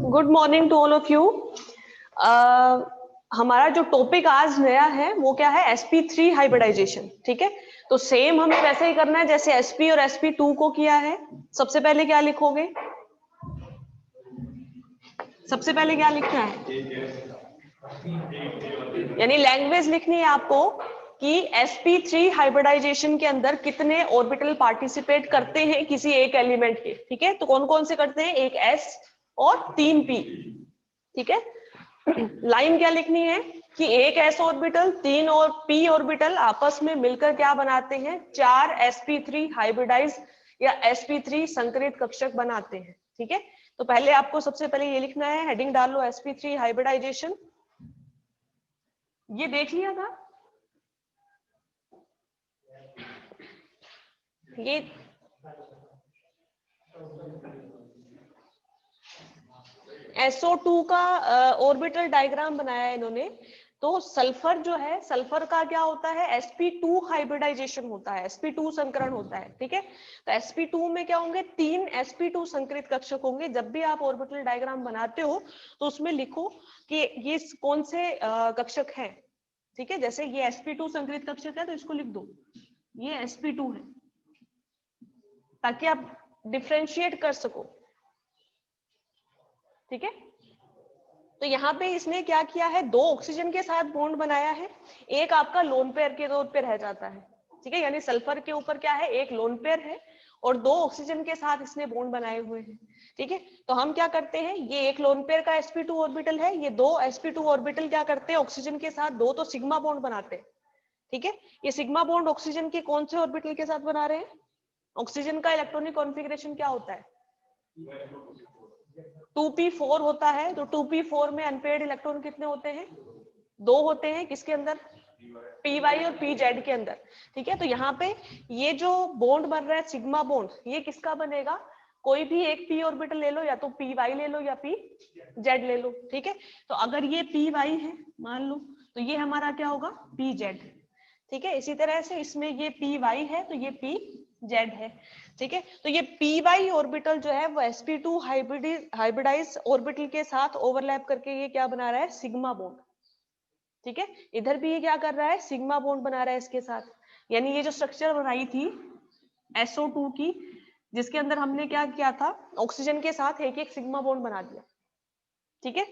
Good morning to all of you. हमारा जो topic आज नया है वो क्या है, sp3 हाइब्रिडाइजेशन। ठीक है, तो सेम हमें वैसे ही करना है जैसे sp और sp2 को किया है। सबसे पहले क्या लिखोगे? सबसे पहले क्या लिखना है? यानी लैंग्वेज लिखनी है आपको कि sp3 हाइब्रिडाइजेशन के अंदर कितने ऑर्बिटल पार्टिसिपेट करते हैं किसी एक एलिमेंट के। ठीक है, तो कौन कौन से करते हैं? एक s और 3 p। ठीक है, लाइन क्या लिखनी है कि एक s ऑर्बिटल 3 और p ऑर्बिटल आपस में मिलकर क्या बनाते हैं? 4 sp3 हाइब्रिडाइज या sp3 संकरित कक्षक बनाते हैं। ठीक है, तो पहले आपको सबसे पहले ये लिखना है, हेडिंग डाल लो sp3 हाइब्रिडाइजेशन। ये देख लिया था ये SO2 का ऑर्बिटल डायग्राम बनाया है इन्होंने। तो सल्फर जो है, सल्फर का क्या होता है? sp2 हाइब्रिडाइजेशन होता है, sp2 संकरण होता है। ठीक है, तो sp2 में क्या होंगे? 3 sp2 संकरित कक्षक होंगे। जब भी आप ऑर्बिटल डायग्राम बनाते हो तो उसमें लिखो कि ये कौन से कक्षक हैं। ठीक है, जैसे ये sp2 संकरित कक्षक है तो इसको लिख दो, ये sp2 है, ताकि आप डिफरेंशिएट कर सको। ठीक है, तो यहाँ पे इसने क्या किया है? 2 ऑक्सीजन के साथ बॉन्ड बनाया है, एक आपका लोन पेयर के तौर पे रह जाता है। ठीक है, यानी सल्फर के ऊपर क्या है? एक लोन पेयर है और 2 ऑक्सीजन के साथ इसने बॉन्ड बनाए हुए हैं। ठीक है, तो हम क्या करते हैं, ये एक लोन पेयर का sp2 ऑर्बिटल है, ये 2 sp2 ऑर्बिटल क्या करते हैं? ऑक्सीजन के साथ 2 तो सिग्मा बॉन्ड बनाते हैं। ठीक है, ये सिग्मा बॉन्ड ऑक्सीजन के कौन से ऑर्बिटल के साथ बना रहे हैं? ऑक्सीजन का इलेक्ट्रॉनिक कॉन्फ़िगरेशन क्या होता है? 2p4 होता है। तो 2p4 में अनपेयर्ड इलेक्ट्रॉन कितने होते हैं? 2 होते हैं। किसके अंदर? py और pz के अंदर। ठीक है, तो यहाँ पे ये जो बॉन्ड बन रहा है सिग्मा बॉन्ड, ये किसका बनेगा? कोई भी एक p ऑर्बिटल ले लो, या तो py ले लो या pz ले लो। ठीक है, तो अगर ये py है मान लो, तो ये हमारा क्या होगा? pz। ठीक है, इसी तरह से इसमें ये py है तो ये pz है। ठीक है, तो ये py ऑर्बिटल जो है वो sp2 हाइब्रिडाइज ऑर्बिटल के साथ ओवरलैप करके ये क्या बना रहा है? Sigma bond. ठीक है, इधर भी ये क्या कर रहा है? सिग्मा बॉन्ड बना रहा है इसके साथ। यानी ये जो स्ट्रक्चर बनाई थी SO2 की, जिसके अंदर हमने क्या किया था? ऑक्सीजन के साथ एक एक सिग्मा बॉन्ड बना दिया। ठीक है,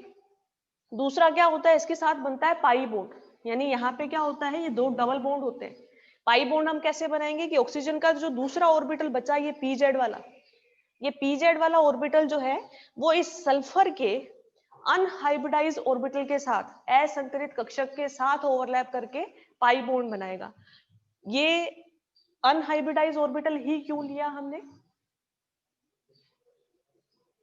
दूसरा क्या होता है? इसके साथ बनता है पाई बॉन्ड। यानी यहाँ पे क्या होता है? ये 2 डबल बॉन्ड होते हैं। पाई बॉन्ड हम कैसे बनाएंगे कि ऑक्सीजन का जो दूसरा ऑर्बिटल बचा, ये pz वाला, ये pz वाला ऑर्बिटल जो है वो इस सल्फर के अनहाइब्रिडाइज ऑर्बिटल के साथ, असंकरित कक्षक के साथ ओवरलैप करके पाई बॉन्ड बनाएगा। ये अनहाइब्रिडाइज ऑर्बिटल ही क्यों लिया हमने?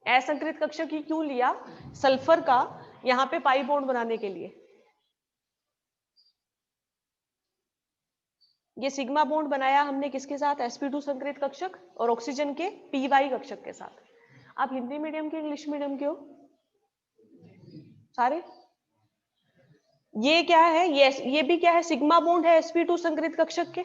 असंकरित कक्षक ही क्यों लिया सल्फर का यहाँ पे पाई बॉन्ड बनाने के लिए? ये सिग्मा बॉन्ड बनाया हमने किसके साथ? sp2 संकरित कक्षक और ऑक्सीजन के py कक्षक के साथ। आप हिंदी मीडियम के इंग्लिश मीडियम के हो सारे? ये क्या है? ये भी क्या है? सिग्मा बॉन्ड है sp2 संकरित कक्षक के।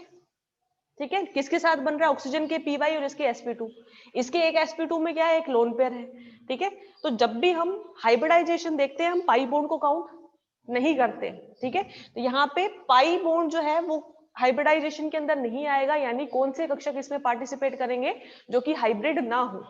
ठीक है, किसके साथ बन रहा है? ऑक्सीजन के py और इसके sp2। इसके एक sp2 में क्या है? एक लोन पेयर है। ठीक है, तो जब भी हम हाइब्रिडाइजेशन देखते हैं हम पाई बॉन्ड को काउंट नहीं करते। ठीक है, तो यहाँ पे पाई बॉन्ड जो है वो हाइब्रिडाइजेशन के अंदर नहीं आएगा। यानी कौन से कक्षक इसमें पार्टिसिपेट करेंगे? जो कि हाइब्रिड ना हो,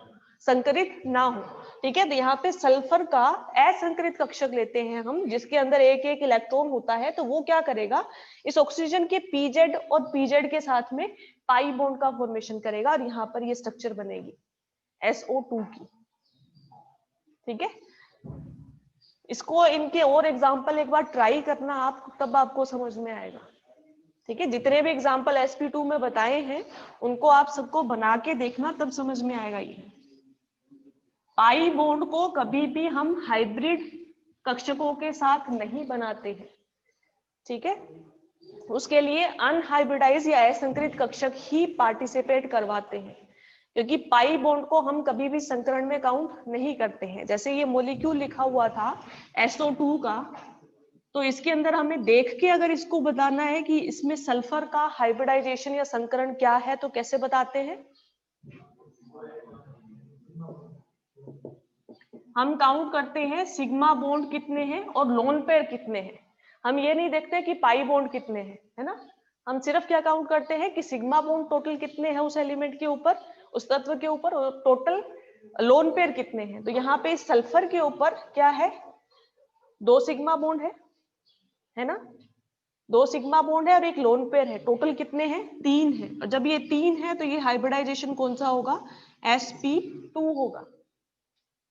संकरित ना हो। ठीक है, तो यहाँ पे सल्फर का असंकरित कक्षक लेते हैं हम, जिसके अंदर एक एक इलेक्ट्रॉन होता है। तो वो क्या करेगा? इस ऑक्सीजन के pz और pz के साथ में पाई बॉन्ड का फॉर्मेशन करेगा और यहाँ पर ये स्ट्रक्चर बनेगी SO2 की। ठीक है, इसको इनके और एग्जांपल एक बार ट्राई करना आप, तब आपको समझ में आएगा। ठीक है, जितने भी एग्जांपल sp2 में बताए हैं उनको आप सबको बना के देखना, तब समझ में आएगा। ये पाई बॉन्ड को कभी भी हम हाइब्रिड कक्षकों के साथ नहीं बनाते हैं। ठीक है, उसके लिए अनहाइब्रिडाइज या असंकरित कक्षक ही पार्टिसिपेट करवाते हैं, क्योंकि पाई बॉन्ड को हम कभी भी संकरण में काउंट नहीं करते हैं। जैसे ये मॉलिक्यूल लिखा हुआ था SO2 का, तो इसके अंदर हमें देख के अगर इसको बताना है कि इसमें सल्फर का हाइब्रिडाइजेशन या संकरण क्या है, तो कैसे बताते हैं? हम काउंट करते हैं सिग्मा बॉन्ड कितने हैं और लोन पेयर कितने हैं। हम ये नहीं देखते कि पाई बॉन्ड कितने हैं, है ना। हम सिर्फ क्या काउंट करते हैं कि सिग्मा बॉन्ड टोटल कितने हैं उस एलिमेंट के ऊपर, उस तत्व के ऊपर, और टोटल लोन पेयर कितने हैं। तो यहाँ पे सल्फर के ऊपर क्या है, 2 सिग्मा बॉन्ड है ना, 2 सिग्मा बॉन्ड है और एक लोन पेयर है। टोटल कितने हैं, 3 है। और जब ये 3 है तो ये हाइब्रिडाइजेशन कौन सा होगा, sp2 होगा।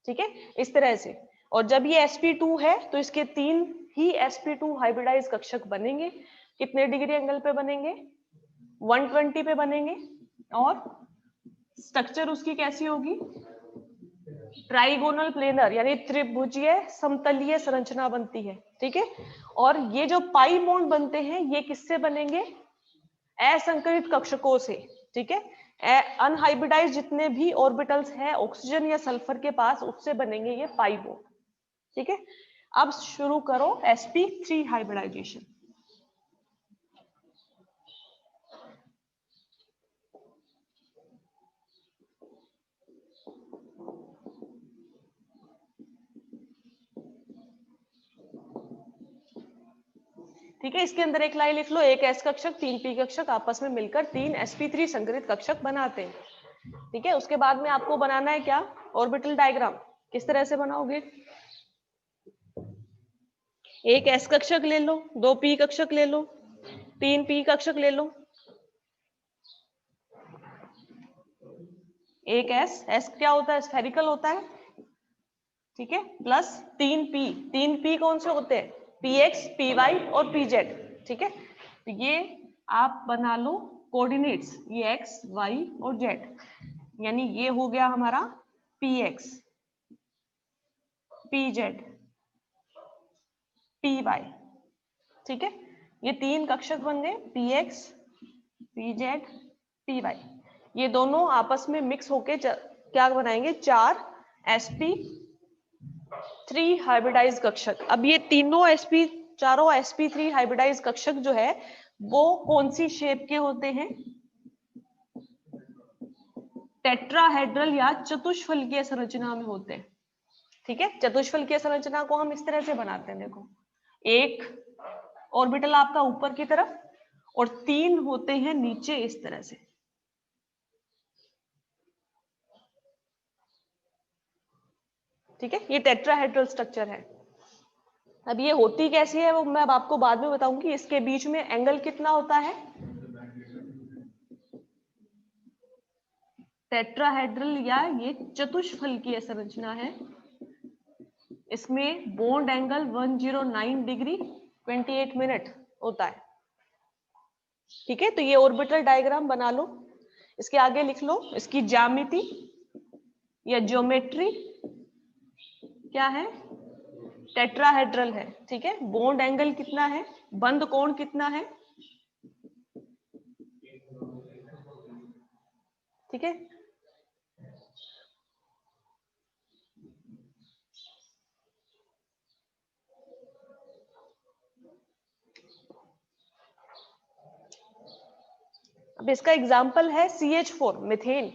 ठीक है, इस तरह से। और जब ये sp2 है तो इसके 3 ही sp2 हाइब्रिडाइज कक्षक बनेंगे। कितने डिग्री एंगल पे बनेंगे, 120 पे बनेंगे। और स्ट्रक्चर उसकी कैसी होगी, ट्राइगोनल प्लेनर यानी त्रिभुजीय समतलीय संरचना बनती है। ठीक है, और ये जो पाई बॉन्ड बनते हैं ये किससे बनेंगे, असंकरित कक्षकों से। ठीक है, अनहाइब्रिडाइज जितने भी ऑर्बिटल्स हैं ऑक्सीजन या सल्फर के पास, उससे बनेंगे ये पाई बॉन्ड। ठीक है, अब शुरू करो sp3 हाइब्रिडाइजेशन। ठीक है, इसके अंदर एक लाइन लिख लो, एक s कक्षक 3 p कक्षक आपस में मिलकर 3 sp3 संकरित कक्षक बनाते हैं। ठीक है, उसके बाद में आपको बनाना है क्या, ऑर्बिटल डायग्राम। किस तरह से बनाओगे, एक s कक्षक ले लो, 2 p कक्षक ले लो, 3 p कक्षक ले लो, एक s क्या होता है, स्फेरिकल होता है। ठीक है, प्लस 3p कौन से होते हैं, px py और pz। ठीक है, तो ये आप बना लो कोऑर्डिनेट्स, ये x y और z, यानी ये हो गया हमारा px pz py। ठीक है, ये 3 कक्षक बन गए, px pz py। ये दोनों आपस में मिक्स होके क्या बनाएंगे, 4 sp3 हाइब्रिडाइज कक्षक। अब ये चारों sp3 हाइब्रिडाइज कक्षक जो है वो कौन सी शेप के होते हैं, टेट्राहेड्रल या चतुष्फलकीय संरचना में होते हैं। ठीक है, चतुष्फलकीय संरचना को हम इस तरह से बनाते हैं, देखो एक ऑर्बिटल आपका ऊपर की तरफ और 3 होते हैं नीचे इस तरह से। ठीक है, ये टेट्राहेड्रल स्ट्रक्चर है। अब ये होती कैसी है वो मैं अब आपको बाद में बताऊंगी। इसके बीच में एंगल कितना होता है, टेट्राहेड्रल या ये चतुष्फलकीय संरचना है, इसमें बॉन्ड एंगल 109 डिग्री 28 मिनट होता है। ठीक है, तो ये ऑर्बिटल डायग्राम बना लो। इसके आगे लिख लो इसकी ज्यामिति या ज्योमेट्री क्या है, टेट्राहेड्रल है। ठीक है, बॉन्ड एंगल कितना है, बंद कोण कितना है। ठीक है, अब इसका एग्जाम्पल है CH4 मिथेन।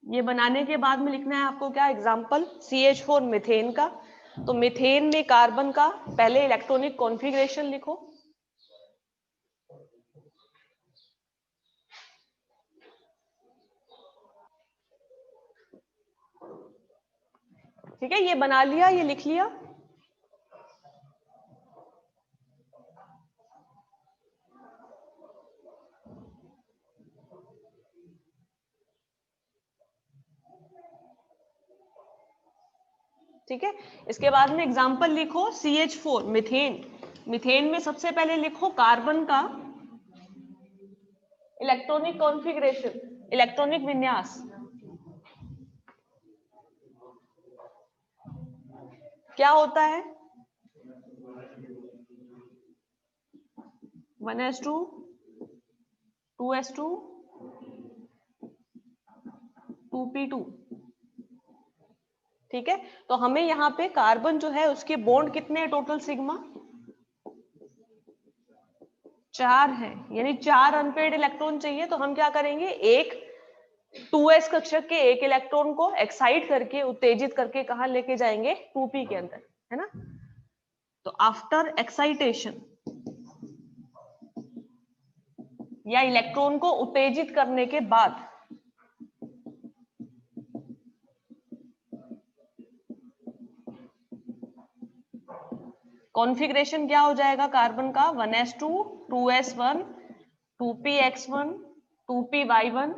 ये बनाने के बाद में लिखना है आपको क्या, एग्जाम्पल CH4 मिथेन का। तो मिथेन में कार्बन का पहले इलेक्ट्रॉनिक कॉन्फ़िगरेशन लिखो। ठीक है, ये बना लिया, ये लिख लिया। ठीक है, इसके बाद में एग्जाम्पल लिखो CH4 मिथेन। मिथेन में सबसे पहले लिखो कार्बन का इलेक्ट्रॉनिक कॉन्फ़िगरेशन, इलेक्ट्रॉनिक विन्यास क्या होता है, 1s2 2s2 2p2। ठीक है, तो हमें यहाँ पे कार्बन जो है उसके बॉन्ड कितने हैं टोटल सिग्मा 4 है, यानी 4 अनपेड इलेक्ट्रॉन चाहिए। तो हम क्या करेंगे, एक 2s कक्षक के एक इलेक्ट्रॉन को एक्साइट करके उत्तेजित करके कहाँ लेके जाएंगे 2p के अंदर, है ना। तो आफ्टर एक्साइटेशन या इलेक्ट्रॉन को उत्तेजित करने के बाद कॉन्फ़िगरेशन क्या हो जाएगा कार्बन का 1s2 2s1 2px1 2py1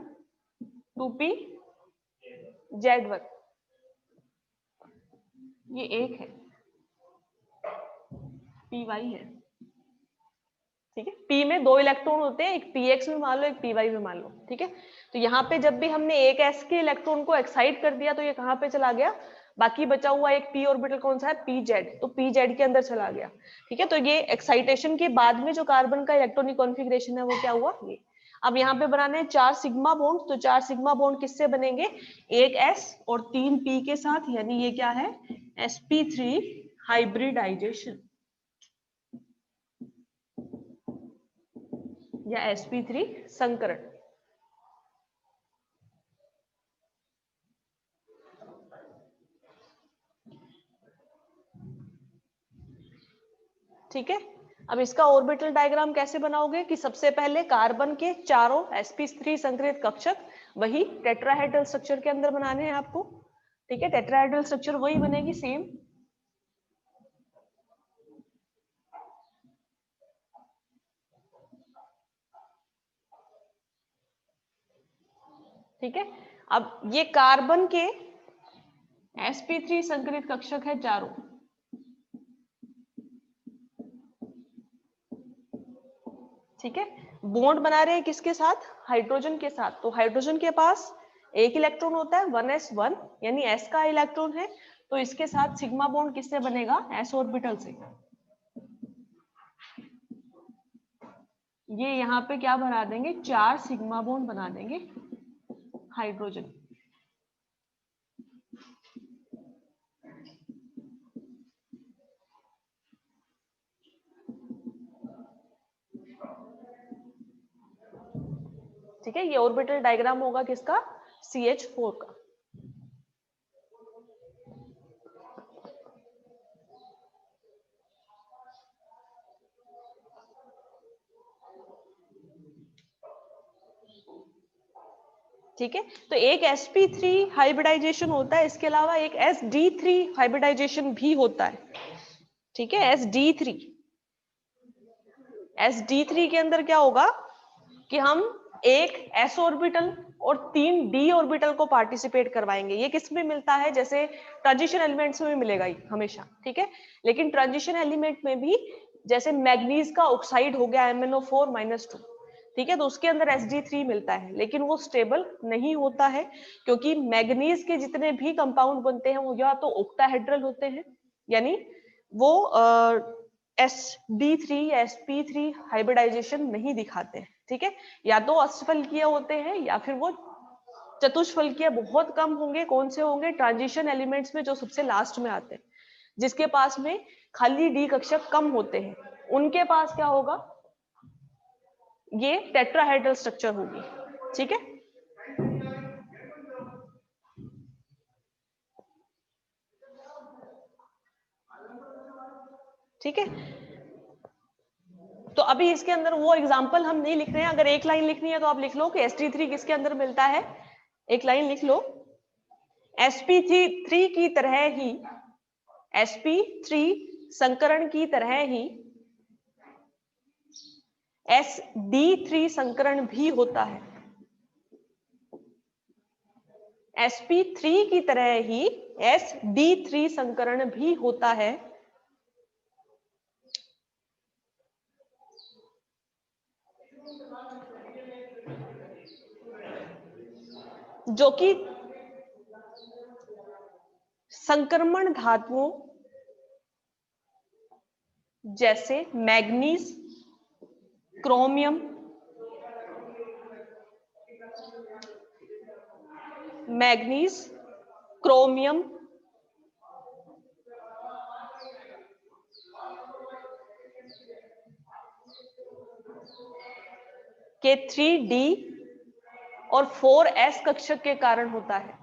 2pz1, ये एक है py है, ठीक है। p में 2 इलेक्ट्रॉन होते हैं, एक px में मान लो एक py में मान लो, ठीक है। तो यहाँ पे जब भी हमने एक s के इलेक्ट्रॉन को एक्साइट कर दिया तो ये कहाँ पे चला गया, बाकी बचा हुआ एक p ऑर्बिटल कौन सा है pz, तो pz के अंदर चला गया, ठीक है। तो ये एक्साइटेशन के बाद में जो कार्बन का इलेक्ट्रॉनिक कॉन्फ़िगरेशन है वो क्या हुआ ये। अब यहाँ पे बनाने हैं 4 सिग्मा बॉन्ड, तो 4 सिग्मा बॉन्ड किससे बनेंगे, एक s और 3 p के साथ, यानी ये क्या है sp3 हाइब्रिडाइजेशन या sp3 संकरण। ठीक है, अब इसका ऑर्बिटल डायग्राम कैसे बनाओगे कि सबसे पहले कार्बन के चारों sp3 संकरित कक्षक वही टेट्राहेड्रल स्ट्रक्चर के अंदर बनाने हैं आपको, ठीक है। टेट्राहेड्रल स्ट्रक्चर वही बनेगी सेम, ठीक है। अब ये कार्बन के sp3 संकरित कक्षक है चारों, ठीक है। बॉन्ड बना रहे हैं किसके साथ, हाइड्रोजन के साथ। तो हाइड्रोजन के पास एक इलेक्ट्रॉन होता है 1s1, यानी s का इलेक्ट्रॉन है, तो इसके साथ सिग्मा बॉन्ड किससे बनेगा s ऑर्बिटल से। ये यहाँ पे क्या बना देंगे 4 सिग्मा बॉन्ड बना देंगे हाइड्रोजन, ठीक है। ये ऑर्बिटल डायग्राम होगा किसका CH4 का। ठीक है, तो एक sp3 हाइब्रिडाइजेशन होता है, इसके अलावा एक sd3 हाइब्रिडाइजेशन भी होता है, ठीक है। sd3 के अंदर क्या होगा कि हम एक s ऑर्बिटल और 3 d ऑर्बिटल को पार्टिसिपेट करवाएंगे। ये किस में मिलता है, जैसे ट्रांजिशन एलिमेंट्स में मिलेगा ही हमेशा, ठीक है। लेकिन ट्रांजिशन एलिमेंट में भी जैसे मैग्नीज का ऑक्साइड हो गया MnO4-2, ठीक है, तो उसके अंदर sd3 मिलता है, लेकिन वो स्टेबल नहीं होता है, क्योंकि मैग्नीज के जितने भी कंपाउंड बनते हैं वो या तो ऑक्टाहेड्रल होते हैं, यानी वो sd3 या sp3 हाइब्रिडाइजेशन नहीं दिखाते हैं, ठीक है। या तो अष्टफलकीय होते हैं या फिर वो चतुष्फलकीय, बहुत कम होंगे। कौन से होंगे, ट्रांजिशन एलिमेंट्स में जो सबसे लास्ट में आते हैं, जिसके पास में खाली डी कक्षक कम होते हैं, उनके पास क्या होगा, ये टेट्राहेड्रल स्ट्रक्चर होगी, ठीक है। ठीक है, तो अभी इसके अंदर वो एग्जांपल हम नहीं लिख रहे हैं। अगर एक लाइन लिखनी है तो आप लिख लो कि sd3 किसके अंदर मिलता है, एक लाइन लिख लो, sp3 की तरह ही, sp3 संकरण की तरह ही sd3 संकरण भी होता है, sp3 की तरह ही sd3 संकरण भी होता है, जो कि संक्रमण धातुओं जैसे मैग्नीज, क्रोमियम, मैग्नीज, क्रोमियम, के 3d और 4s कक्षक के कारण होता है।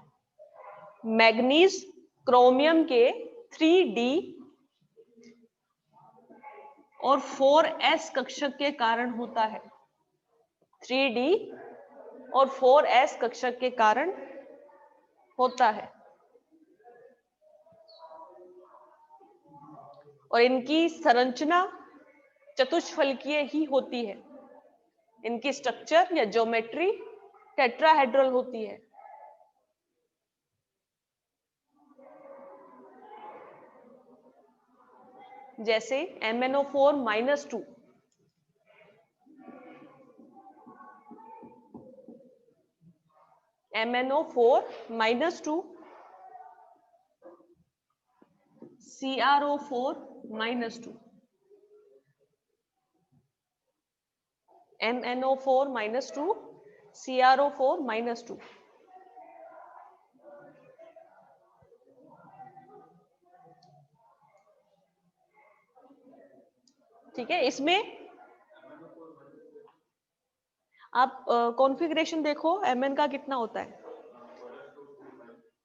मैग्नीज क्रोमियम के 3d और 4s कक्षक के कारण होता है। 3d और 4s कक्षक के कारण होता है और इनकी संरचना चतुष्फलकीय ही होती है। इनकी स्ट्रक्चर या ज्योमेट्री टेट्राहेड्रल होती है। जैसे MnO4-2 MnO4-2 CrO4-2 MnO4-2 CrO4-2 ठीक है। इसमें आप कॉन्फ़िगरेशन देखो Mn का कितना होता है।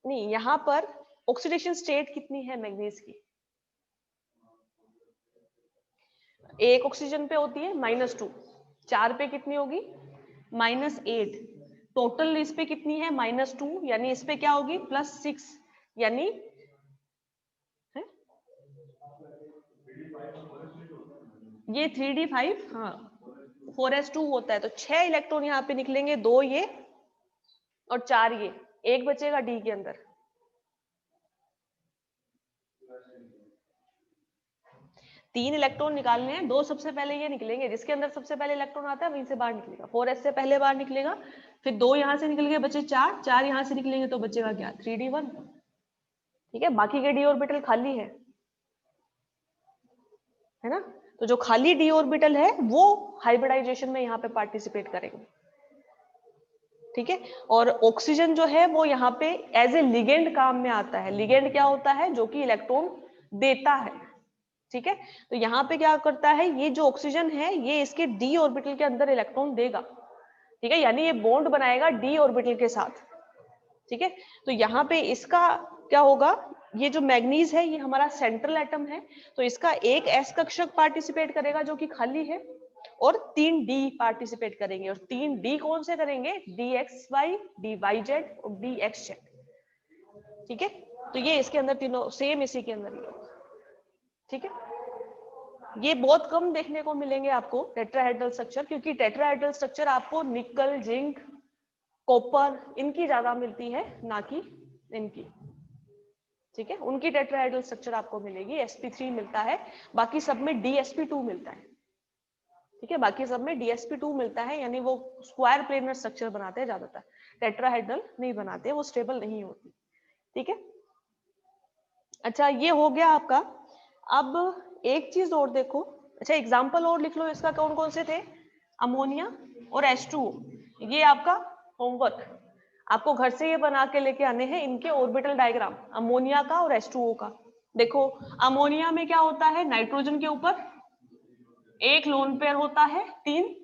नहीं, यहां पर ऑक्सीडेशन स्टेट कितनी है मैग्नीज की? एक ऑक्सीजन पे होती है -2, 4 पे कितनी होगी? -8। टोटल इस पे कितनी है? -2, यानी इस पे क्या होगी? +6, यानी है? ये 3d5, हाँ 4s2 होता है। तो 6 इलेक्ट्रॉन यहाँ पे निकलेंगे, 2 ये और 4 ये, एक बचेगा डी के अंदर। तीन इलेक्ट्रॉन निकालने हैं, 2 सबसे पहले ये निकलेंगे, जिसके अंदर सबसे पहले इलेक्ट्रॉन आता है वहीं से बाहर निकलेगा। 4s से पहले बाहर निकलेगा, फिर 2 यहाँ से निकल गए, बचे 4, 4 यहाँ से निकलेंगे तो बचेगा क्या? 3d1। ठीक है, बाकी के डी ऑर्बिटल खाली है ना? तो जो खाली डी ऑर्बिटल है वो हाइब्रिडाइजेशन में यहाँ पे पार्टिसिपेट करेंगे। ठीक है, और ऑक्सीजन जो है वो यहाँ पे एज ए लिगेंड काम में आता है। लिगेंड क्या होता है? जो कि इलेक्ट्रॉन देता है। ठीक है, तो यहाँ पे क्या करता है, ये जो ऑक्सीजन है ये इसके डी ऑर्बिटल के अंदर इलेक्ट्रॉन देगा। ठीक है, यानी ये बॉन्ड बनाएगा डी ऑर्बिटल के साथ। ठीक है, तो यहाँ पे इसका क्या होगा, ये जो मैग्नीज है ये हमारा सेंट्रल एटम है, तो इसका एक एस कक्षक पार्टिसिपेट करेगा जो कि खाली है, और 3 डी पार्टिसिपेट करेंगे। और 3 डी कौन से करेंगे? DXY, DYZ और DXZ। ठीक है, तो ये इसके अंदर तीनों सेम इसी के अंदर ही होगा। ठीक है, ये बहुत कम देखने को मिलेंगे आपको टेट्राहेड्रल स्ट्रक्चर, क्योंकि टेट्राहेड्रल स्ट्रक्चर आपको निकल, जिंक, कॉपर इनकी ज्यादा मिलती है, ना कि इनकी। ठीक है, उनकी टेट्राहेड्रल स्ट्रक्चर आपको मिलेगी, sp3 मिलता है, बाकी सब में DsP2 मिलता है। ठीक है, बाकी सब में DsP2 मिलता है, यानी वो स्क्वायर प्लेनर स्ट्रक्चर बनाते हैं ज्यादातर, टेट्राहेड्रल नहीं बनाते, वो स्टेबल नहीं होती। ठीक है, अच्छा ये हो गया आपका। अब एक चीज और देखो, अच्छा एग्जाम्पल और लिख लो इसका, कौन कौन से थे? अमोनिया और H2O। ये आपका होमवर्क, आपको घर से ये बना के लेके आने हैं इनके ऑर्बिटल डायग्राम, अमोनिया का और H2O का। देखो अमोनिया में क्या होता है, नाइट्रोजन के ऊपर एक लोन पेयर होता है, 3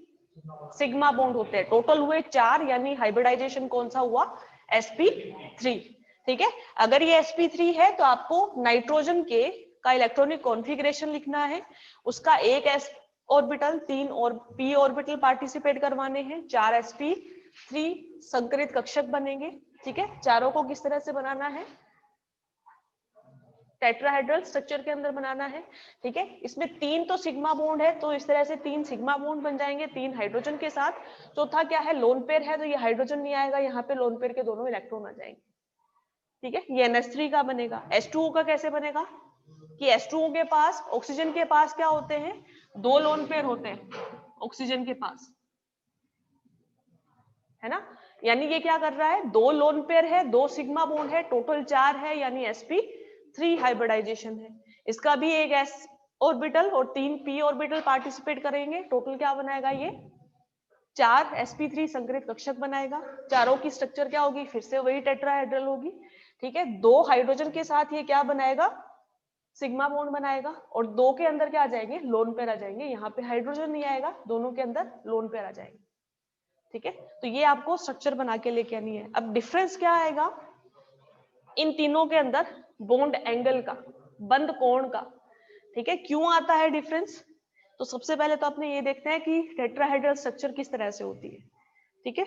सिग्मा बॉन्ड होते हैं, टोटल हुए 4, यानी हाइब्रिडाइजेशन कौन सा हुआ? sp3। ठीक है, अगर ये sp3 है तो आपको नाइट्रोजन के का इलेक्ट्रॉनिक कॉन्फ़िगरेशन लिखना है, उसका एक s ऑर्बिटल, 3 और p ऑर्बिटल पार्टिसिपेट करवाने हैं, 4 sp3 संकरित कक्षक बनेंगे। ठीक है, चारों को किस तरह से बनाना है? टेट्राहेड्रल स्ट्रक्चर के अंदर बनाना है। ठीक है, इसमें 3 तो सिग्मा बॉन्ड है, तो इस तरह से 3 सिग्मा बॉन्ड बन जाएंगे, 3 हाइड्रोजन के साथ। चौथा क्या है? लोन पेयर है, तो ये हाइड्रोजन नहीं आएगा, यहाँ पे लोन पेयर के दोनों इलेक्ट्रॉन आ जाएंगे। ठीक है, ये NH3 का बनेगा। H2O का कैसे बनेगा कि H2O के पास, ऑक्सीजन के पास क्या होते हैं? 2 लोन पेयर होते हैं ऑक्सीजन के पास, है ना? यानी ये क्या कर रहा है? 2 लोन पेयर है, 2 सिग्मा बॉन्ड है, टोटल 4 है, यानी sp3 हाइब्रिडाइजेशन है। इसका भी एक s ऑर्बिटल और 3 p ऑर्बिटल पार्टिसिपेट करेंगे, टोटल क्या बनाएगा? ये 4 sp3 संकरित कक्षक बनाएगा। चारों की स्ट्रक्चर क्या होगी? फिर से वही टेट्राहेड्रल होगी। ठीक है, 2 हाइड्रोजन के साथ ये क्या बनाएगा? सिग्मा बॉन्ड बनाएगा, और 2 के अंदर क्या आ जाएंगे? लोन पेयर आ जाएंगे। यहाँ पे हाइड्रोजन नहीं आएगा, दोनों के अंदर लोन पेयर आ जाएंगे। ठीक है, तो ये आपको स्ट्रक्चर बना के लेके आनी है। अब डिफरेंस क्या आएगा इन तीनों के अंदर? बॉन्ड एंगल का, बंद कोण का। ठीक है, क्यों आता है डिफरेंस? तो सबसे पहले तो अपने ये देखते हैं कि टेट्राहेड्रल स्ट्रक्चर किस तरह से होती है। ठीक है,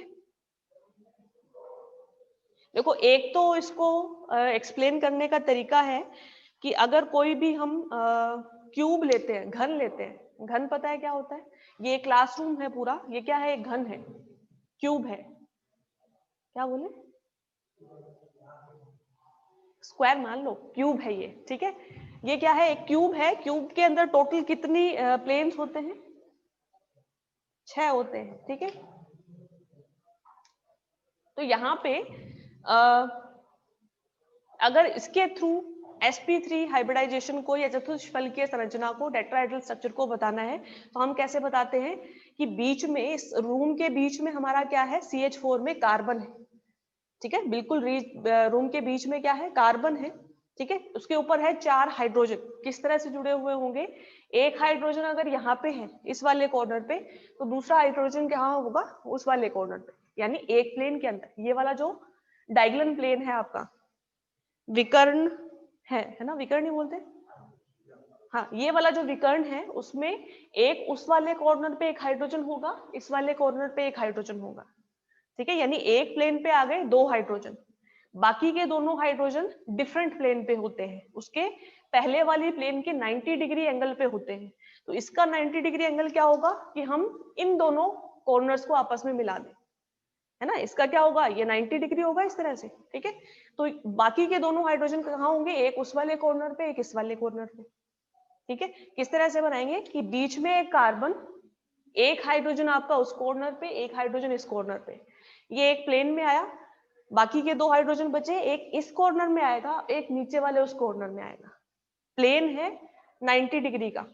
देखो एक तो इसको एक्सप्लेन करने का तरीका है कि अगर कोई भी हम क्यूब लेते हैं, घन लेते हैं, घन पता है क्या होता है? ये क्लासरूम है पूरा, ये क्या है? एक घन है, क्यूब है। क्या बोले? स्क्वायर मान लो, क्यूब है ये। ठीक है, ये क्या है? एक क्यूब है। क्यूब के अंदर टोटल कितनी प्लेन्स होते हैं? 6 होते हैं। ठीक है, तो यहाँ पे अगर इसके थ्रू sp3 हाइब्रिडाइजेशन को या चतुष्फलकीय संरचना को, टेट्राहेड्रल स्ट्रक्चर को बताना है, तो हम कैसे बताते हैं कि बीच में, इस रूम के बीच में हमारा क्या है? CH4 में कार्बन है। ठीक है, बिल्कुल रूम के बीच में क्या है? कार्बन है। ठीक है, उसके ऊपर है 4 हाइड्रोजन। किस तरह से जुड़े हुए होंगे? एक हाइड्रोजन अगर यहाँ पे है इस वाले कॉर्नर पे, तो दूसरा हाइड्रोजन कहाँ होगा? उस वाले कॉर्नर पे, यानी एक प्लेन के अंदर। ये वाला जो डायगोनल प्लेन है आपका, विकर्ण है ना? विकर्ण ही बोलते हैं। हाँ, ये वाला जो विकर्ण है उसमें एक उस वाले कॉर्नर पे एक हाइड्रोजन होगा, इस वाले कॉर्नर पे एक हाइड्रोजन होगा। ठीक है, यानी एक प्लेन पे आ गए 2 हाइड्रोजन। बाकी के दोनों हाइड्रोजन डिफरेंट प्लेन पे होते हैं, उसके पहले वाली प्लेन के 90 डिग्री एंगल पे होते हैं। तो इसका 90 डिग्री एंगल क्या होगा कि हम इन दोनों कॉर्नर्स को आपस में मिला दें, है ना? इसका क्या होगा? ये 90 डिग्री होगा इस तरह से। ठीक है, तो बाकी के दोनों हाइड्रोजन कहाँ होंगे? एक उस वाले कॉर्नर पे, एक इस वाले कॉर्नर पे। ठीक है, किस तरह से बनाएंगे कि बीच में एक कार्बन, एक हाइड्रोजन आपका उस कॉर्नर पे, एक हाइड्रोजन इस कॉर्नर पे। ये एक प्लेन में आया, बाकी के 2 हाइड्रोजन बचे, एक इस कॉर्नर में आएगा, एक नीचे वाले उस कॉर्नर में आएगा। प्लेन है 90 डिग्री का,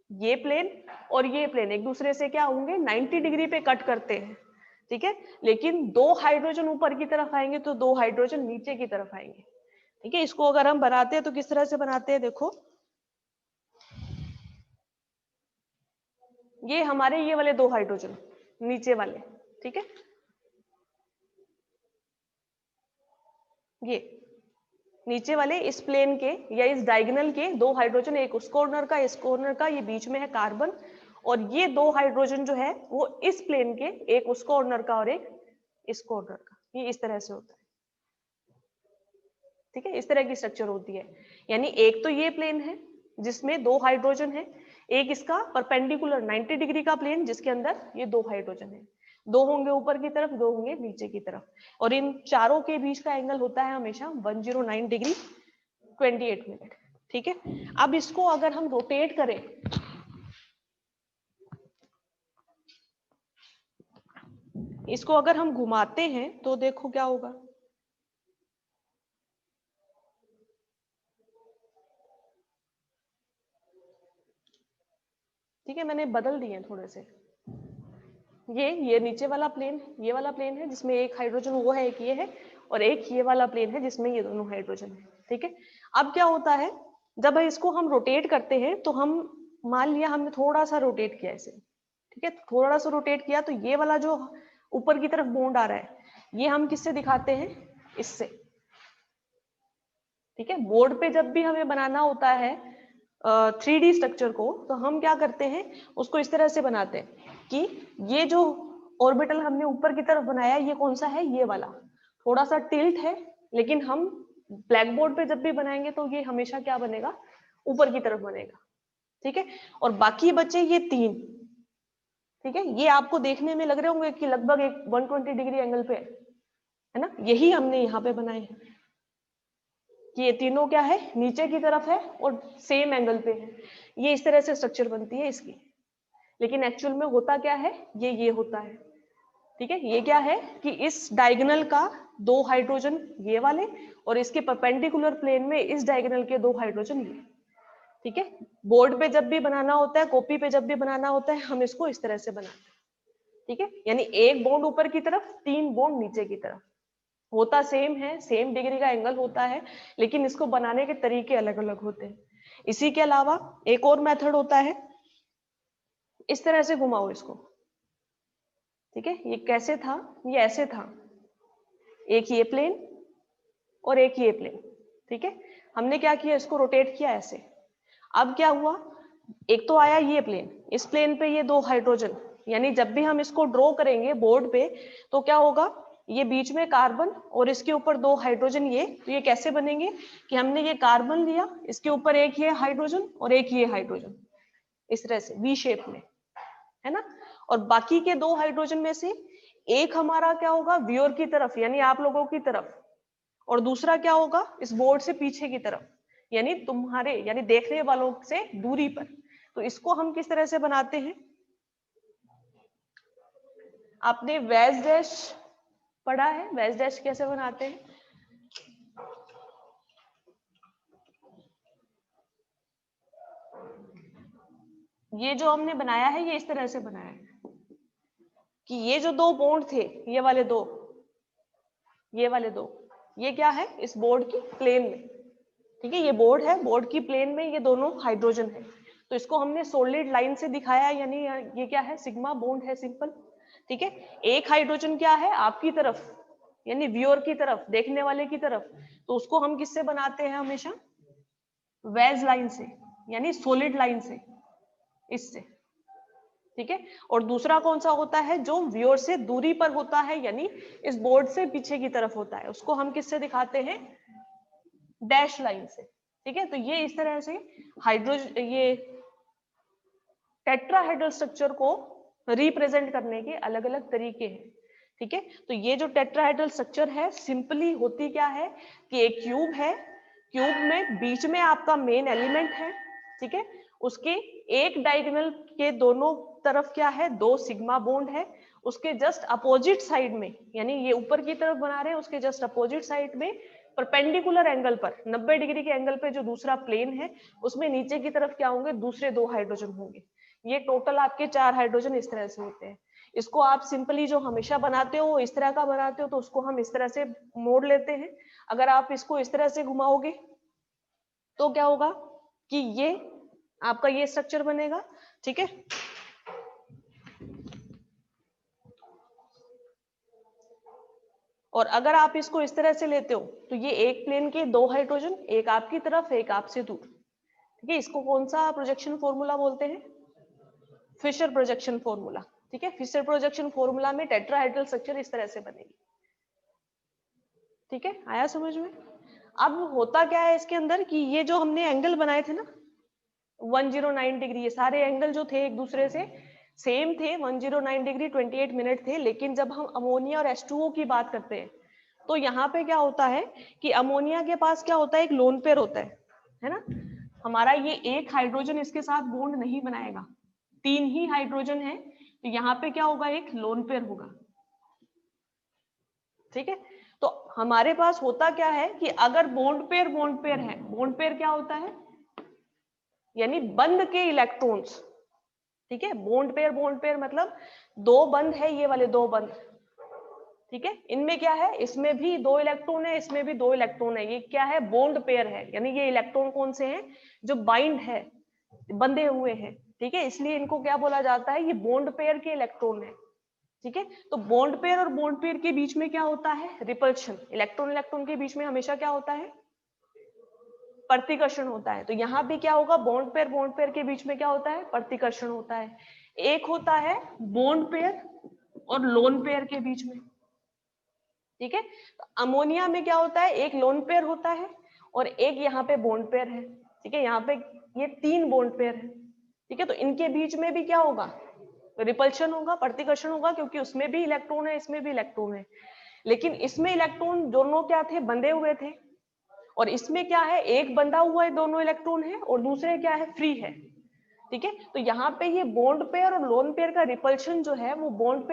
ये प्लेन और ये प्लेन एक दूसरे से क्या होंगे? 90 डिग्री पे कट करते हैं। ठीक है, लेकिन 2 हाइड्रोजन ऊपर की तरफ आएंगे तो 2 हाइड्रोजन नीचे की तरफ आएंगे। ठीक है, इसको अगर हम बनाते हैं तो किस तरह से बनाते हैं? देखो, ये हमारे ये वाले 2 हाइड्रोजन नीचे वाले। ठीक है, ये नीचे वाले इस प्लेन के या इस डायगोनल के 2 हाइड्रोजन, एक उस कॉर्नर का, इस कॉर्नर का, ये बीच में है कार्बन। और ये 2 हाइड्रोजन जो है वो इस प्लेन के, एक उस कॉर्नर का और एक इस कॉर्नर का। ये इस तरह से होता है। ठीक है, इस तरह की स्ट्रक्चर होती है। यानी एक तो ये प्लेन है जिसमें 2 हाइड्रोजन है, एक इसका परपेंडिकुलर 90 डिग्री का प्लेन जिसके अंदर ये 2 हाइड्रोजन है। 2 होंगे ऊपर की तरफ, 2 होंगे नीचे की तरफ, और इन चारों के बीच का एंगल होता है हमेशा 109 डिग्री 28 मिनट। ठीक है, अब इसको अगर हम रोटेट करें, इसको अगर हम घुमाते हैं तो देखो क्या होगा। ठीक है, मैंने बदल दिए थोड़े से। ये नीचे वाला प्लेन, ये वाला प्लेन है जिसमें एक हाइड्रोजन वो है, एक ये है, और एक ये वाला प्लेन है जिसमें ये दोनों हाइड्रोजन है। ठीक है, अब क्या होता है जब इसको हम रोटेट करते हैं, तो हम मान लिया हमने थोड़ा सा रोटेट किया इसे। ठीक है, थोड़ा सा रोटेट किया तो ये वाला जो ऊपर की तरफ बॉन्ड आ रहा है, ये हम किससे दिखाते हैं? इससे। ठीक है, बोर्ड पे जब भी हमें बनाना होता है 3D स्ट्रक्चर को, तो हम क्या करते हैं? उसको इस तरह से बनाते हैं कि ये जो ऑर्बिटल हमने ऊपर की तरफ बनाया, ये कौन सा है? ये वाला थोड़ा सा टिल्ट है, लेकिन हम ब्लैक बोर्ड पे जब भी बनाएंगे तो ये हमेशा क्या बनेगा? ऊपर की तरफ बनेगा। ठीक है, और बाकी बचे ये 3। ठीक है, ये आपको देखने में लग रहे होंगे कि लगभग एक 120 डिग्री एंगल पे है ना? यही हमने यहाँ पे बनाए हैं कि ये तीनों क्या है? नीचे की तरफ है और सेम एंगल पे है। ये इस तरह से स्ट्रक्चर बनती है इसकी, लेकिन एक्चुअल में होता क्या है? ये होता है। ठीक है, ये क्या है कि इस डायगोनल का 2 हाइड्रोजन ये वाले, और इसके परपेंडिकुलर प्लेन में इस डायगोनल के 2 हाइड्रोजन ये। ठीक है, बोर्ड पे जब भी बनाना होता है, कॉपी पे जब भी बनाना होता है, हम इसको इस तरह से बनाते हैं। ठीक है, यानी एक बॉन्ड ऊपर की तरफ, 3 बॉन्ड नीचे की तरफ। होता सेम है, सेम डिग्री का एंगल होता है, लेकिन इसको बनाने के तरीके अलग अलग होते हैं। इसी के अलावा एक और मेथड होता है, इस तरह से घुमाओ इसको। ठीक है, ये कैसे था, ये ऐसे था, एक ये प्लेन और एक ये प्लेन। ठीक है, हमने क्या किया, इसको रोटेट किया ऐसे। अब क्या हुआ, एक तो आया ये प्लेन, इस प्लेन पे ये दो हाइड्रोजन, यानी जब भी हम इसको ड्रॉ करेंगे बोर्ड पे तो क्या होगा, ये बीच में कार्बन और इसके ऊपर दो हाइड्रोजन, ये तो ये कैसे बनेंगे कि हमने ये कार्बन लिया, इसके ऊपर एक ये हाइड्रोजन और एक ये हाइड्रोजन, इस तरह से वी शेप में, है ना। और बाकी के दो हाइड्रोजन में से एक हमारा क्या होगा, व्यूअर की तरफ यानी आप लोगों की तरफ, और दूसरा क्या होगा इस बोर्ड से पीछे की तरफ, यानी तुम्हारे यानी देखने वालों से दूरी पर। तो इसको हम किस तरह से बनाते हैं, आपने वेज डैश पढ़ा है, वेज डैश कैसे बनाते हैं, ये जो हमने बनाया है ये इस तरह से बनाया है कि ये जो दो बॉन्ड थे, ये वाले दो, ये वाले दो, ये क्या है इस बोर्ड की प्लेन में, ठीक है, ये बोर्ड है, बोर्ड की प्लेन में ये दोनों हाइड्रोजन है, तो इसको हमने सॉलिड लाइन से दिखाया, यानी ये क्या है, सिग्मा बॉन्ड है सिंपल। ठीक है, एक हाइड्रोजन क्या है आपकी तरफ, यानी व्यूअर की तरफ, देखने वाले की तरफ, तो उसको हम किससे बनाते हैं हमेशा, वेज लाइन से, यानी सॉलिड लाइन से, इससे। ठीक है, और दूसरा कौन सा होता है, जो व्यूअर से दूरी पर होता है, यानी इस बोर्ड से पीछे की तरफ होता है, उसको हम किससे दिखाते हैं, डैश लाइन से। ठीक है, तो ये इस तरह से ये टेट्राहेड्रल स्ट्रक्चर को रिप्रेजेंट करने के अलग अलग तरीके हैं। ठीक है, तो ये जो टेट्राहेड्रल स्ट्रक्चर है सिंपली होती क्या है कि एक क्यूब है, क्यूब में बीच में आपका मेन एलिमेंट है, ठीक है, उसके एक डायगोनल के दोनों तरफ क्या है, दो सिग्मा बॉन्ड है, उसके जस्ट अपोजिट साइड में, यानी ये ऊपर की तरफ बना रहे हैं, उसके जस्ट अपोजिट साइड में परपेंडिकुलर एंगल पर 90 डिग्री के एंगल पे जो दूसरा प्लेन है, उसमें नीचे की तरफ क्या होंगे, दूसरे दो हाइड्रोजन होंगे। ये टोटल आपके 4 हाइड्रोजन इस तरह से होते हैं। इसको आप सिंपली जो हमेशा बनाते हो इस तरह का बनाते हो, तो उसको हम इस तरह से मोड़ लेते हैं। अगर आप इसको इस तरह से घुमाओगे तो क्या होगा कि ये आपका ये स्ट्रक्चर बनेगा। ठीक है, और अगर आप इसको इस तरह से लेते हो तो ये एक प्लेन के दो हाइड्रोजन, एक आपकी तरफ एक आपसे दूर। ठीक है, इसको कौन सा प्रोजेक्शन फॉर्मूला बोलते हैं, फिशर प्रोजेक्शन फॉर्मूला। ठीक है, फिशर प्रोजेक्शन फॉर्मूला में टेट्राहेड्रल स्ट्रक्चर इस तरह से बनेगी। ठीक है, आया समझ में। अब होता क्या है इसके अंदर कि ये जो हमने एंगल बनाए थे ना 109 डिग्री, ये सारे एंगल जो थे एक दूसरे से सेम थे, 109 डिग्री 28 मिनट थे, लेकिन जब हम अमोनिया और H2O की बात करते हैं तो यहाँ पे क्या होता है कि अमोनिया के पास क्या होता है, एक लोन पेयर होता है ना, हमारा ये एक हाइड्रोजन इसके साथ बॉन्ड नहीं बनाएगा, 3 ही हाइड्रोजन है, तो यहाँ पे क्या होगा, एक लोन पेयर होगा। ठीक है, तो हमारे पास होता क्या है कि अगर बॉन्ड पेयर है, बॉन्ड पेयर क्या होता है, यानी बंद के इलेक्ट्रॉन्स। ठीक है, बॉन्ड पेयर मतलब दो बंद है, ये वाले दो बंद। ठीक है, इनमें क्या है, इसमें भी दो इलेक्ट्रॉन है, इसमें भी दो इलेक्ट्रॉन है, ये क्या है, बॉन्ड पेयर है, यानी ये इलेक्ट्रॉन कौन से हैं, जो बाइंड है, बंधे हुए हैं। ठीक है, इसलिए इनको क्या बोला जाता है, ये बॉन्ड पेयर के इलेक्ट्रॉन है। ठीक है, तो बॉन्ड पेयर और बॉन्ड पेयर के बीच में क्या होता है, रिपल्शन, इलेक्ट्रॉन इलेक्ट्रॉन के बीच में हमेशा क्या होता है, प्रतिकर्षण होता है। तो यहाँ भी क्या होगा, बॉन्ड पेयर के बीच में क्या होता है, प्रतिकर्षण होता है। एक होता है बॉन्ड पेयर और लोन पेयर के बीच में। ठीक है, तो अमोनिया में क्या होता है, एक लोन पेयर होता है और एक यहाँ पे बॉन्ड पेयर है। ठीक है, यहाँ पे ये 3 बॉन्ड पेयर है। ठीक है, तो इनके बीच में भी क्या होगा, रिपल्शन होगा, प्रतिकर्षण होगा, क्योंकि उसमें भी इलेक्ट्रॉन है, इसमें भी इलेक्ट्रॉन है, लेकिन इसमें इलेक्ट्रॉन दोनों क्या थे, बंधे हुए थे, और इसमें क्या है, एक बंधा हुआ है, दोनों इलेक्ट्रॉन है, और दूसरे क्या है, फ्री है। ठीक है, तो यहाँ पे ये बॉन्ड पेयर और लोन पेयर का रिपल्शन जो है वो बॉन्ड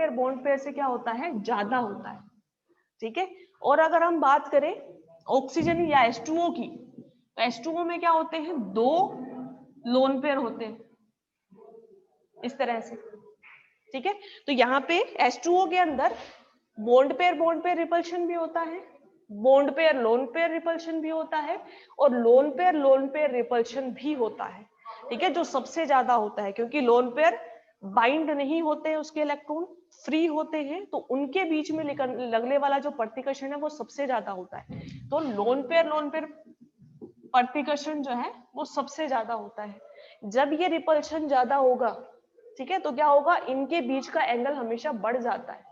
पेयर से क्या होता है, ज्यादा होता है। ठीक है, और अगर हम बात करें ऑक्सीजन या H2O की, तो H2O में क्या होते हैं, दो लोन पेयर होते हैं इस तरह से। ठीक है, तो यहाँ पे H2O के अंदर बॉन्ड पेयर रिपल्शन भी होता है, bond pair lone pair repulsion भी होता है, और लोन पेयर रिपल्शन भी होता है। ठीक है, जो सबसे ज्यादा होता है, क्योंकि लोन पेयर बाइंड नहीं होते हैं उसके इलेक्ट्रॉन, फ्री होते हैं, तो उनके बीच में लगने वाला जो प्रतिकर्षण है वो सबसे ज्यादा होता है। तो लोन पेयर प्रतिकर्षण जो है वो सबसे ज्यादा होता है। जब ये रिपल्शन ज्यादा होगा, ठीक है, तो क्या होगा, इनके बीच का एंगल हमेशा बढ़ जाता है।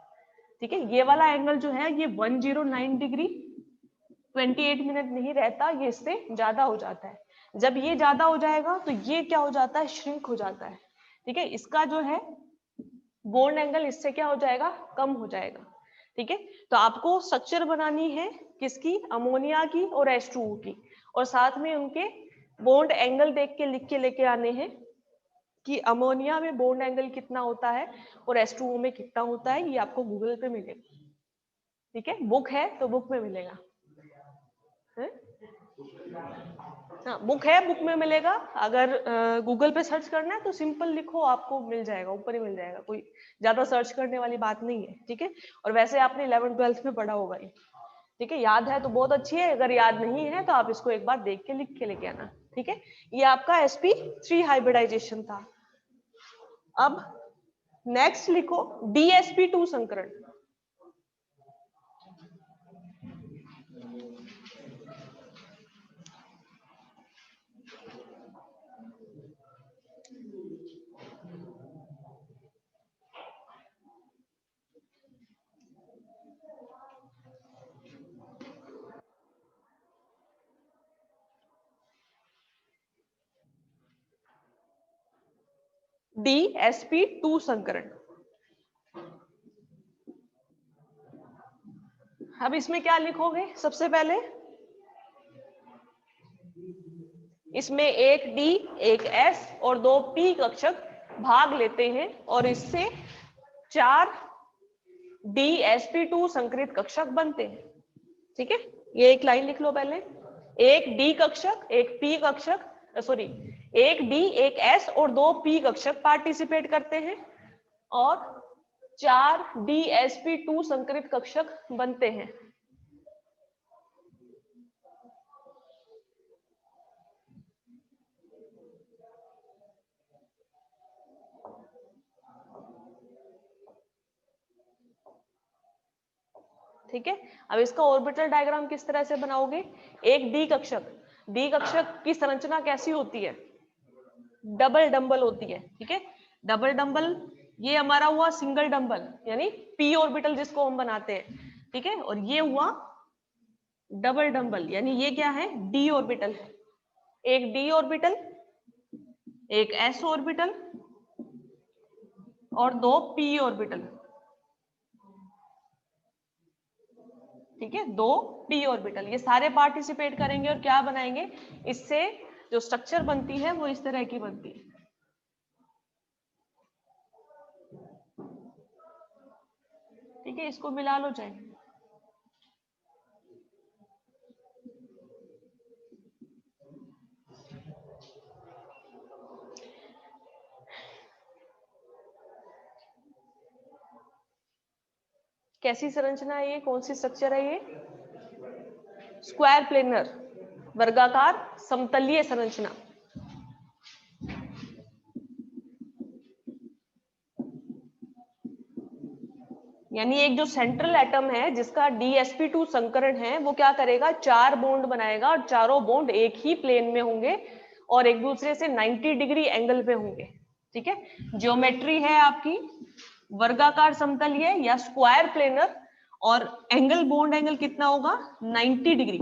ठीक है, ये वाला एंगल जो है ये 109 डिग्री 28 मिनट नहीं रहता, ये इससे ज्यादा हो जाता है। जब ये ज्यादा हो जाएगा तो ये क्या हो जाता है, श्रिंक हो जाता है। ठीक है, इसका जो है बॉन्ड एंगल इससे क्या हो जाएगा, कम हो जाएगा। ठीक है, तो आपको स्ट्रक्चर बनानी है किसकी, अमोनिया की और H2O की, और साथ में उनके बॉन्ड एंगल देख के लिख के लेके आने हैं कि अमोनिया में बॉन्ड एंगल कितना होता है और H2O में कितना होता है। ये आपको गूगल पे मिलेगा। ठीक है, बुक है तो बुक में मिलेगा है? हाँ, बुक है, बुक में मिलेगा। अगर गूगल पे सर्च करना है तो सिंपल लिखो, आपको मिल जाएगा, ऊपर ही मिल जाएगा, कोई ज्यादा सर्च करने वाली बात नहीं है। ठीक है, और वैसे आपने 11th 12th में पढ़ा होगा ये। ठीक है, याद है तो बहुत अच्छी है, अगर याद नहीं है तो आप इसको एक बार देख के लिख के लेके आना। ठीक है, ये आपका sp3 हाइब्रिडाइजेशन था। अब नेक्स्ट लिखो DsP2 संकरण। DsP2 संकरण। अब इसमें क्या लिखोगे, सबसे पहले इसमें एक D एक S और 2 P कक्षक भाग लेते हैं और इससे 4 DsP2 संकरित कक्षक बनते हैं। ठीक है, ये एक लाइन लिख लो पहले, एक D कक्षक एक P कक्षक, सॉरी, एक D एक S और 2 P कक्षक पार्टिसिपेट करते हैं और 4 DsP2 संकरित कक्षक बनते हैं। ठीक है, अब इसका ऑर्बिटल डायग्राम किस तरह से बनाओगे, एक डी कक्षक की संरचना कैसी होती है, डबल डंबल होती है। ठीक है, डबल डंबल, ये हमारा हुआ सिंगल डंबल यानी पी ऑर्बिटल जिसको हम बनाते हैं। ठीक है, और ये हुआ डबल डंबल यानी ये क्या है, डी ऑर्बिटल है। एक डी ऑर्बिटल, एक एस ऑर्बिटल और 2 पी ऑर्बिटल। ठीक है, 2 p ऑर्बिटल, ये सारे पार्टिसिपेट करेंगे और क्या बनाएंगे, इससे जो स्ट्रक्चर बनती है वो इस तरह की बनती है। ठीक है, इसको मिला लो चाहे। कैसी संरचना है ये, कौन सी स्ट्रक्चर है ये, स्क्वायर प्लेनर, वर्गाकार समतलीय संरचना। यानी एक जो सेंट्रल एटम है जिसका DsP2 संकरण है वो क्या करेगा, 4 बॉन्ड बनाएगा और चारों बॉन्ड एक ही प्लेन में होंगे और एक दूसरे से 90 डिग्री एंगल पे होंगे। ठीक है, ज्योमेट्री है आपकी वर्गाकार समतलीय या स्क्वायर प्लेनर और एंगल, बॉन्ड एंगल कितना होगा, 90 डिग्री।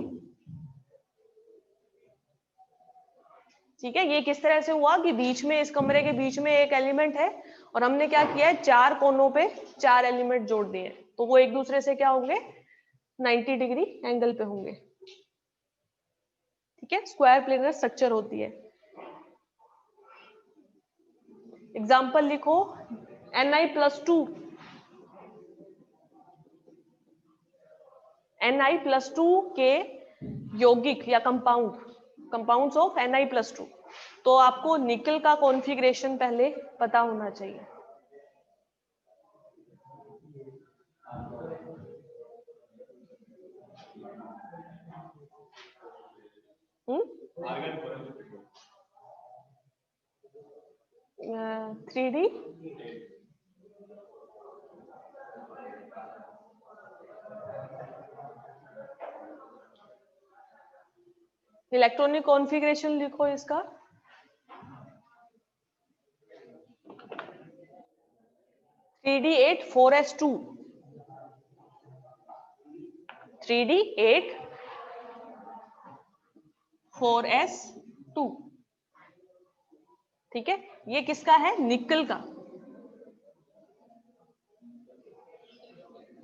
ठीक है, ये किस तरह से हुआ कि बीच में, इस कमरे के बीच में एक एलिमेंट है और हमने क्या किया है, 4 कोनों पे 4 एलिमेंट जोड़ दिए, तो वो एक दूसरे से क्या होंगे, 90 डिग्री एंगल पे होंगे। ठीक है, स्क्वायर प्लेनर स्ट्रक्चर होती है। एग्जाम्पल लिखो, Ni+2, Ni+2 के यौगिक या कंपाउंड्स ऑफ Ni+2, तो आपको निकल का कॉन्फ़िगरेशन पहले पता होना चाहिए। हम्म, 3D इलेक्ट्रॉनिक कॉन्फ़िगरेशन लिखो इसका। 3d8 4s2, 3d8 4s2, ठीक है। ये किसका है? निकल का,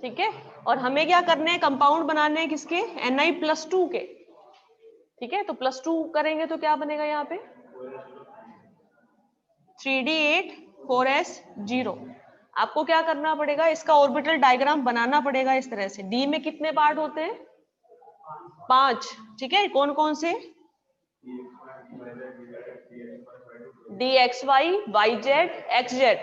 ठीक है। और हमें क्या करने हैं? कंपाउंड बनाने हैं किसके? Na+2 के, ठीक है। तो +2 करेंगे तो क्या बनेगा यहाँ पे? 3d8 4s0। आपको क्या करना पड़ेगा? इसका ऑर्बिटल डायग्राम बनाना पड़ेगा इस तरह से। डी में कितने पार्ट होते हैं? 5, ठीक है। कौन कौन से? dxy, yz, xz,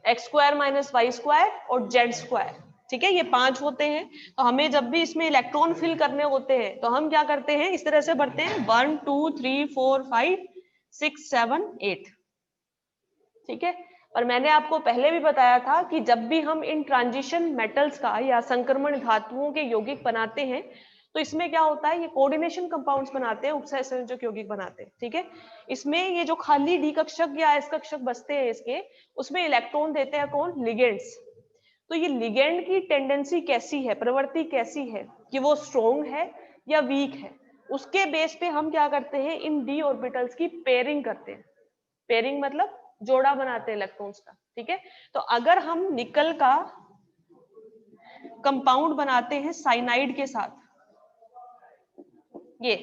x² - y² और z², ठीक है। ये 5 होते हैं। तो हमें जब भी इसमें इलेक्ट्रॉन फिल करने होते हैं तो हम क्या करते हैं? इस तरह से भरते हैं 1 2 3 4 5 6 7 8, ठीक है। और मैंने आपको पहले भी बताया था कि जब भी हम इन ट्रांजिशन मेटल्स का या संक्रमण धातुओं के यौगिक बनाते हैं तो इसमें क्या होता है? ये कोऑर्डिनेशन कंपाउंड्स बनाते हैं, उपसहसंयोजक यौगिक बनाते हैं, ठीक है। इसमें ये जो खाली डी कक्षक या एस कक्षक बचते हैं इसके, उसमें इलेक्ट्रॉन देते हैं कौन? लिगेंड्स। तो ये लिगेंड की टेंडेंसी कैसी है, प्रवृत्ति कैसी है, कि वो स्ट्रोंग है या वीक है, उसके बेस पे हम क्या करते हैं? इन डी ऑर्बिटल्स की पेयरिंग करते हैं। पेयरिंग मतलब जोड़ा बनाते हैं इलेक्ट्रॉन्स का, ठीक है। तो अगर हम निकल का कंपाउंड बनाते हैं साइनाइड के साथ, ये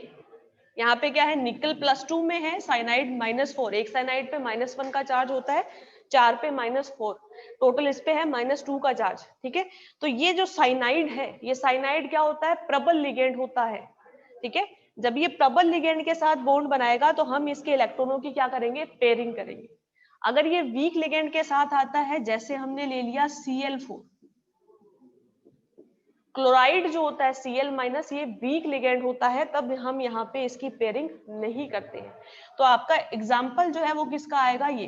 यहाँ पे क्या है? निकल +2 में है, साइनाइड -4, एक साइनाइड पे -1 का चार्ज होता है, 4 पे -4, टोटल इस पे है -2 का चार्ज, ठीक है। तो ये जो साइनाइड है, ये साइनाइड क्या होता है? प्रबल लिगेंड होता है, ठीक है। जब ये प्रबल लिगेंड के साथ बॉन्ड बनाएगा तो हम इसके इलेक्ट्रॉनों की क्या करेंगे? पेयरिंग करेंगे। अगर ये वीक लिगेंड के साथ आता है, जैसे हमने ले लिया Cl4, क्लोराइड जो होता है Cl-, ये वीक लिगेंड होता है, तब हम यहाँ पे इसकी पेयरिंग नहीं करते हैं। तो आपका एग्जाम्पल जो है वो किसका आएगा? ये,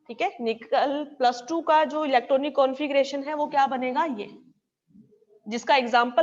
ठीक है। निकल +2 का जो इलेक्ट्रॉनिक कॉन्फ़िगरेशन है वो क्या बनेगा? ये, जिसका एग्जाम्पल